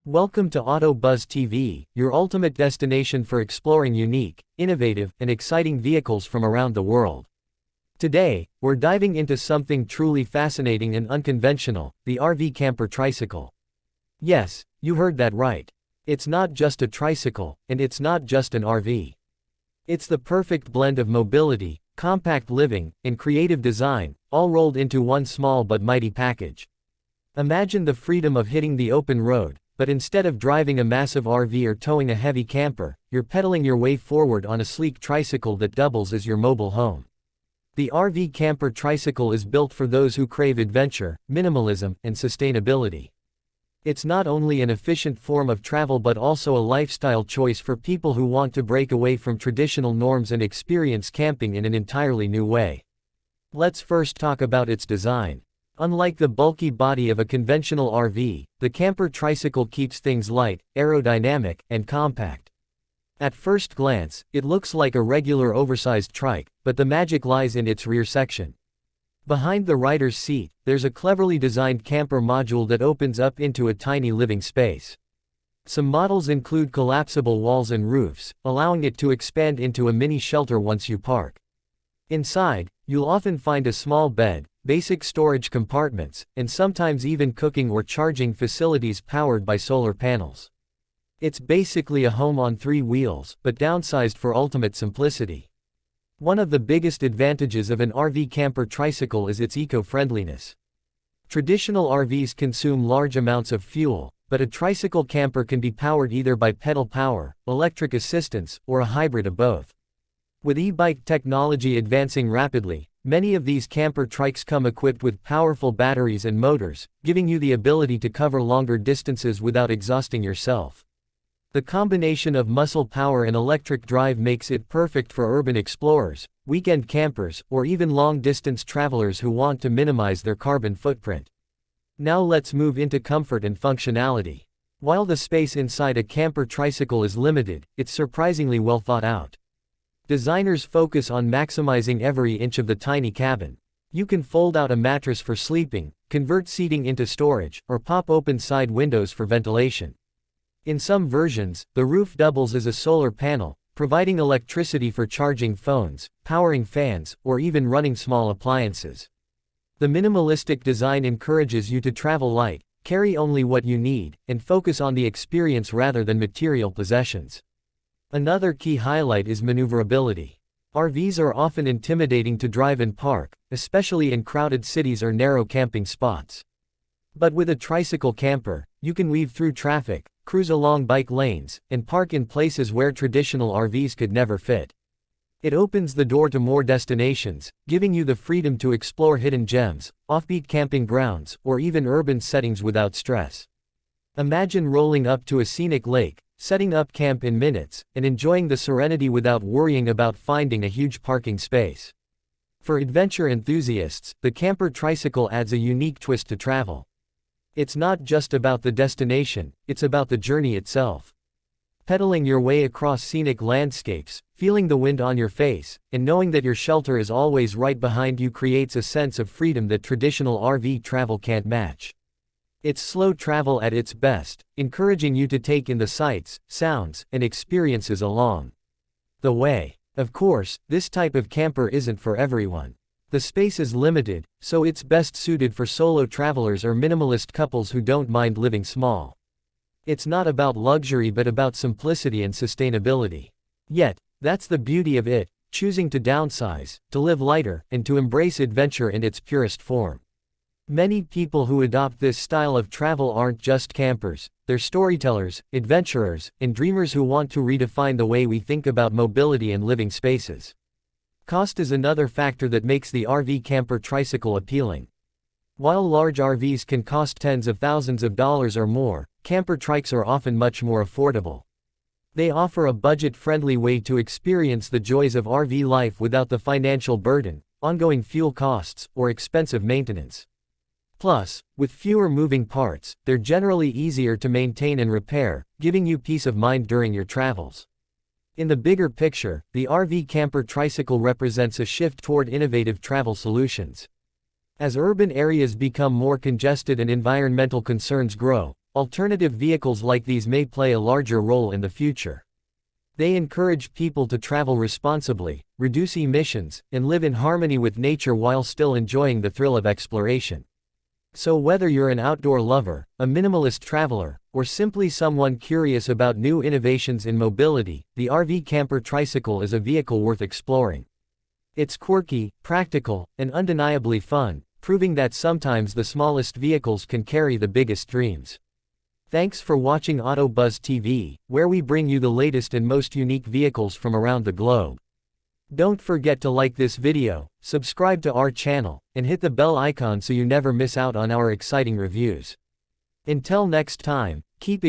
Welcome to Auto Buzz TV, your ultimate destination for exploring unique, innovative, and exciting vehicles from around the world. Today, we're diving into something truly fascinating and unconventional, the RV Camper Tricycle. Yes, you heard that right. It's not just a tricycle, and it's not just an RV. It's the perfect blend of mobility, compact living, and creative design, all rolled into one small but mighty package. Imagine the freedom of hitting the open road. But instead of driving a massive RV or towing a heavy camper, you're pedaling your way forward on a sleek tricycle that doubles as your mobile home. The RV Camper Tricycle is built for those who crave adventure, minimalism, and sustainability. It's not only an efficient form of travel but also a lifestyle choice for people who want to break away from traditional norms and experience camping in an entirely new way. Let's first talk about its design. Unlike the bulky body of a conventional RV, the camper tricycle keeps things light, aerodynamic, and compact. At first glance, it looks like a regular oversized trike, but the magic lies in its rear section. Behind the rider's seat, there's a cleverly designed camper module that opens up into a tiny living space. Some models include collapsible walls and roofs, allowing it to expand into a mini shelter once you park. Inside, you'll often find a small bed, basic storage compartments, and sometimes even cooking or charging facilities powered by solar panels. It's basically a home on three wheels, but downsized for ultimate simplicity. One of the biggest advantages of an RV camper tricycle is its eco-friendliness. Traditional RVs consume large amounts of fuel, but a tricycle camper can be powered either by pedal power, electric assistance, or a hybrid of both. With e-bike technology advancing rapidly, many of these camper trikes come equipped with powerful batteries and motors, giving you the ability to cover longer distances without exhausting yourself. The combination of muscle power and electric drive makes it perfect for urban explorers, weekend campers, or even long-distance travelers who want to minimize their carbon footprint. Now let's move into comfort and functionality. While the space inside a camper tricycle is limited, it's surprisingly well thought out. Designers focus on maximizing every inch of the tiny cabin. You can fold out a mattress for sleeping, convert seating into storage, or pop open side windows for ventilation. In some versions, the roof doubles as a solar panel, providing electricity for charging phones, powering fans, or even running small appliances. The minimalistic design encourages you to travel light, carry only what you need, and focus on the experience rather than material possessions. Another key highlight is maneuverability. RVs are often intimidating to drive and park, especially in crowded cities or narrow camping spots. But with a tricycle camper, you can weave through traffic, cruise along bike lanes, and park in places where traditional RVs could never fit. It opens the door to more destinations, giving you the freedom to explore hidden gems, offbeat camping grounds, or even urban settings without stress. Imagine rolling up to a scenic lake, setting up camp in minutes, and enjoying the serenity without worrying about finding a huge parking space. For adventure enthusiasts, the camper tricycle adds a unique twist to travel. It's not just about the destination, it's about the journey itself. Pedaling your way across scenic landscapes, feeling the wind on your face, and knowing that your shelter is always right behind you creates a sense of freedom that traditional RV travel can't match. It's slow travel at its best, encouraging you to take in the sights, sounds, and experiences along the way. Of course, this type of camper isn't for everyone. The space is limited, so it's best suited for solo travelers or minimalist couples who don't mind living small. It's not about luxury but about simplicity and sustainability. Yet, that's the beauty of it, choosing to downsize, to live lighter, and to embrace adventure in its purest form. Many people who adopt this style of travel aren't just campers, they're storytellers, adventurers, and dreamers who want to redefine the way we think about mobility and living spaces. Cost is another factor that makes the RV camper tricycle appealing. While large RVs can cost tens of thousands of dollars or more, camper trikes are often much more affordable. They offer a budget-friendly way to experience the joys of RV life without the financial burden, ongoing fuel costs, or expensive maintenance. Plus, with fewer moving parts, they're generally easier to maintain and repair, giving you peace of mind during your travels. In the bigger picture, the RV camper tricycle represents a shift toward innovative travel solutions. As urban areas become more congested and environmental concerns grow, alternative vehicles like these may play a larger role in the future. They encourage people to travel responsibly, reduce emissions, and live in harmony with nature while still enjoying the thrill of exploration. So whether you're an outdoor lover, a minimalist traveler, or simply someone curious about new innovations in mobility, the RV Camper Tricycle is a vehicle worth exploring. It's quirky, practical, and undeniably fun, proving that sometimes the smallest vehicles can carry the biggest dreams. Thanks for watching Auto Buzz TV, where we bring you the latest and most unique vehicles from around the globe. Don't forget to like this video, subscribe to our channel, and hit the bell icon so you never miss out on our exciting reviews. Until next time, keep